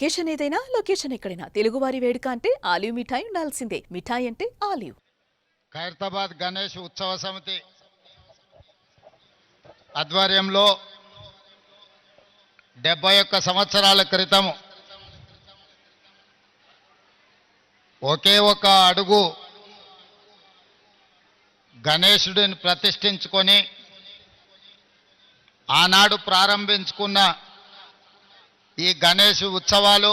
Occasion ఏదైనా location ఎక్కడైనా తెలుగువారి వేడుక అంటే ఆలివ్ మిఠాయి ఉండాల్సిందే. మిఠాయి అంటే ఆలివ్. ఖైరతాబాద్ గణేష్ ఉత్సవ సమితి ఆధ్వర్యంలో 71 సంవత్సరాల క్రితం ఒకే ఒక అడుగు గణేశుడిని ప్రతిష్ఠించుకొని ఆనాడు ప్రారంభించుకున్న ఈ గణేష్ ఉత్సవాలు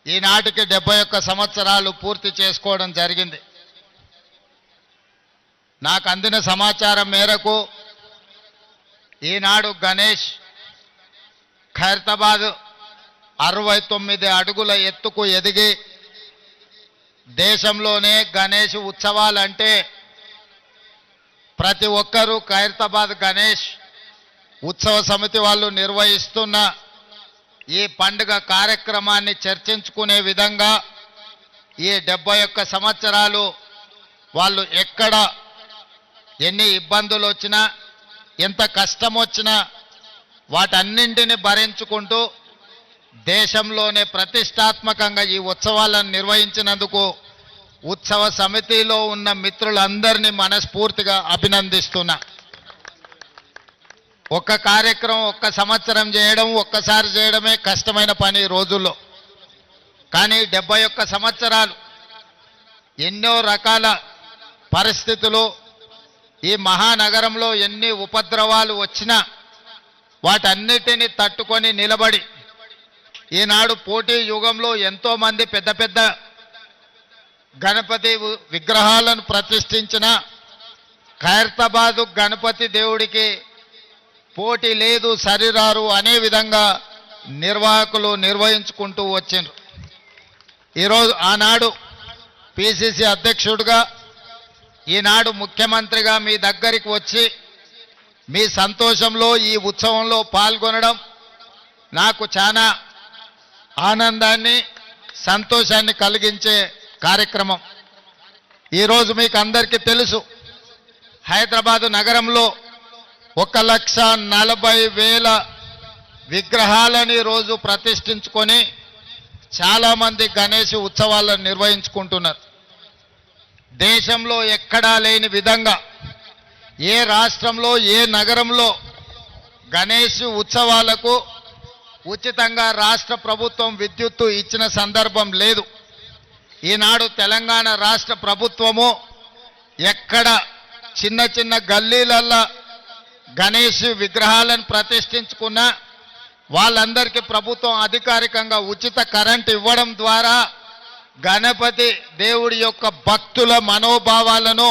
ఈనాటికి 71 సంవత్సరాలు పూర్తి చేసుకోవడం జరిగింది. నాకు అందిన సమాచారం మేరకు ఈనాడు గణేష్ ఖైరతాబాద్ 69 అడుగుల ఎత్తుకు ఎదిగి దేశంలోనే గణేష్ ఉత్సవాలంటే ప్రతి ఒక్కరూ ఖైరతాబాద్ గణేష్ ఉత్సవ సమితి వాళ్ళు నిర్వహిస్తున్న ఈ పండుగ కార్యక్రమాన్ని చర్చించుకునే విధంగా ఈ 71 సంవత్సరాలు వాళ్ళు ఎక్కడ ఎన్ని ఇబ్బందులు వచ్చినా ఎంత కష్టం వచ్చినా వాటన్నింటిని భరించుకుంటూ దేశంలోనే ప్రతిష్టాత్మకంగా ఈ ఉత్సవాలను నిర్వహించినందుకు ఉత్సవ సమితిలో ఉన్న మిత్రులందరినీ మనస్ఫూర్తిగా అభినందిస్తున్నా. ఒక్క కార్యక్రమం ఒక్క సంవత్సరం చేయడం ఒక్కసారి చేయడమే కష్టమైన పని ఈ రోజుల్లో. కానీ 71 సంవత్సరాలు ఎన్నో రకాల పరిస్థితులు ఈ మహానగరంలో ఎన్ని ఉపద్రవాలు వచ్చినా వాటన్నిటిని తట్టుకొని నిలబడి ఈనాడు పోటీ యుగంలో ఎంతోమంది పెద్ద పెద్ద గణపతి విగ్రహాలను ప్రతిష్ఠించిన ఖైరతాబాదు గణపతి దేవుడికి పోటీ లేదు సరిరారు అనే విధంగా నిర్వాహకులు నిర్వహించుకుంటూ వచ్చిండ్రు. ఈరోజు ఆనాడు పిసిసి అధ్యక్షుడిగా ఈనాడు ముఖ్యమంత్రిగా మీ దగ్గరికి వచ్చి మీ సంతోషంలో ఈ ఉత్సవంలో పాల్గొనడం నాకు చాలా ఆనందాన్ని సంతోషాన్ని కలిగించే కార్యక్రమం. ఈరోజు మీకు అందరికీ తెలుసు, హైదరాబాదు నగరంలో 1,40,000 విగ్రహాలని రోజు ప్రతిష్ఠించుకొని చాలామంది గణేష్ ఉత్సవాలను నిర్వహించుకుంటున్నారు. దేశంలో ఎక్కడా లేని విధంగా ఏ రాష్ట్రంలో ఏ నగరంలో గణేష్ ఉత్సవాలకు ఉచితంగా రాష్ట్ర ప్రభుత్వం విద్యుత్తు ఇచ్చిన సందర్భం లేదు. ఈనాడు తెలంగాణ రాష్ట్ర ప్రభుత్వము ఎక్కడ చిన్న చిన్న గల్లీలల్లో గణేష్ విగ్రహాలను ప్రతిష్ఠించుకున్న వాళ్ళందరికీ ప్రభుత్వం అధికారికంగా ఉచిత కరెంట్ ఇవ్వడం ద్వారా గణపతి దేవుడి యొక్క భక్తుల మనోభావాలను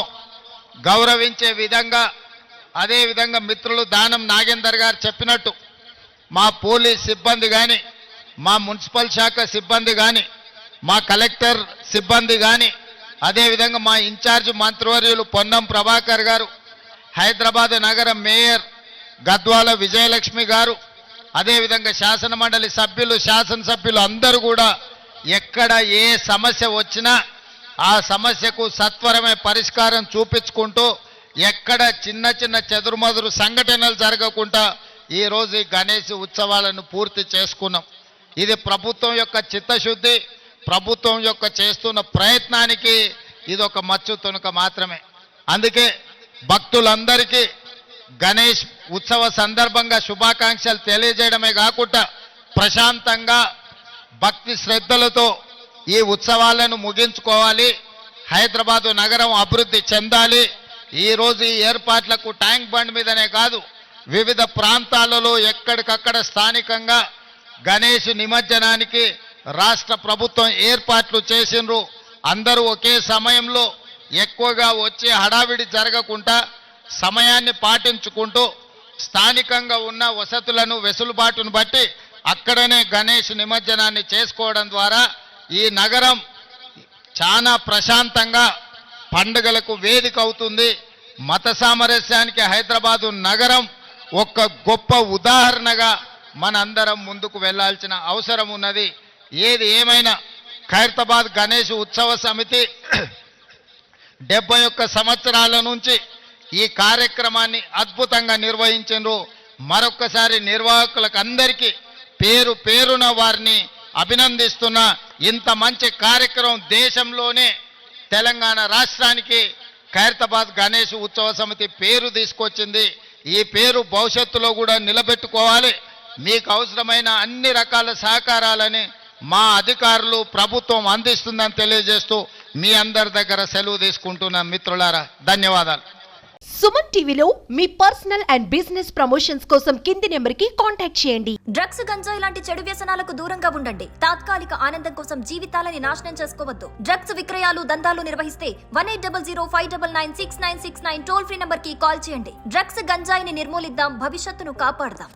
గౌరవించే విధంగా, అదేవిధంగా మిత్రులు దానం నాగేందర్ గారు చెప్పినట్టు మా పోలీస్ సిబ్బంది కానీ, మా మున్సిపల్ శాఖ సిబ్బంది కానీ, మా కలెక్టర్ సిబ్బంది కానీ, అదేవిధంగా మా ఇన్ఛార్జ్ మంత్రివర్యులు పొన్నం ప్రభాకర్ గారు, హైదరాబాద్ నగర మేయర్ గద్వాల విజయలక్ష్మి గారు, అదేవిధంగా శాసనమండలి సభ్యులు శాసనసభ్యులు అందరూ కూడా ఎక్కడ ఏ సమస్య వచ్చినా ఆ సమస్యకు సత్వరమే పరిష్కారం చూపించుకుంటూ ఎక్కడ చిన్న చిన్న చెదురుమదురు సంఘటనలు జరగకుండా ఈరోజు ఈ గణేష్ ఉత్సవాలను పూర్తి చేసుకున్నాం. ఇది ప్రభుత్వం యొక్క చిత్తశుద్ధి, ప్రభుత్వం యొక్క చేస్తున్న ప్రయత్నానికి ఇది ఒక మచ్చు తునక మాత్రమే. అందుకే భక్తులందరికీ గణేష్ ఉత్సవ సందర్భంగా శుభాకాంక్షలు తెలియజేయడమే కాకుండా ప్రశాంతంగా భక్తి శ్రద్ధలతో ఈ ఉత్సవాలను ముగించుకోవాలి, హైదరాబాదు నగరం అభివృద్ధి చెందాలి. ఈరోజు ఈ ఏర్పాట్లకు ట్యాంక్ బండ్ మీదనే కాదు వివిధ ప్రాంతాలలో ఎక్కడికక్కడ స్థానికంగా గణేష్ నిమజ్జనానికి రాష్ట్ర ప్రభుత్వం ఏర్పాట్లు చేసిండ్రు. అందరూ ఒకే సమయంలో ఎక్కువగా వచ్చే హడావిడి జరగకుండా సమయాన్ని పాటించుకుంటూ స్థానికంగా ఉన్న వసతులను వెసులుబాటును బట్టి అక్కడనే గణేష్ నిమజ్జనాన్ని చేసుకోవడం ద్వారా ఈ నగరం చాలా ప్రశాంతంగా పండుగలకు వేదిక అవుతుంది. మత సామరస్యానికి హైదరాబాదు నగరం ఒక గొప్ప ఉదాహరణగా మనందరం ముందుకు వెళ్లాల్సిన అవసరం ఉన్నది. ఏది ఏమైనా ఖైరతాబాద్ గణేష్ ఉత్సవ సమితి 71 సంవత్సరాల నుంచి ఈ కార్యక్రమాన్ని అద్భుతంగా నిర్వహించారు. మరొక్కసారి నిర్వాహకులకు అందరికీ పేరు పేరున వారిని అభినందిస్తున్నా. ఇంత మంచి కార్యక్రమం దేశంలోనే తెలంగాణ రాష్ట్రానికి ఖైరతాబాద్ గణేష్ ఉత్సవ సమితి పేరు తీసుకొచ్చింది. ఈ పేరు భవిష్యత్తులో కూడా నిలబెట్టుకోవాలి. మీకు అవసరమైన అన్ని రకాల సహకారాలని మా అధికారులు ప్రభుత్వం అందిస్తుందని తెలియజేస్తూ మీ అందరి దగ్గర సెలవు తీసుకుంటున్న మిత్రులారా, ధన్యవాదాలు. సుమన్ టీవీలో మీ పర్సనల్ అండ్ బిజినెస్ ప్రమోషన్స్ కోసం కింది నెంబర్కి కాంటాక్ట్ చేయండి. డ్రగ్స్, గంజాయి లాంటి చెడు వ్యసనాలకు దూరంగా ఉండండి. తాత్కాలిక ఆనందం కోసం జీవితాలని నాశనం చేసుకోవద్దు. డ్రగ్స్ విక్రయాలు, దందాలు నిర్వహిస్తే 1800-599-6969 టోల్ ఫ్రీ నంబర్ కి కాల్ చేయండి. డ్రగ్స్, గంజాయిని నిర్మూలిద్దాం, భవిష్యత్తును కాపాడదాం.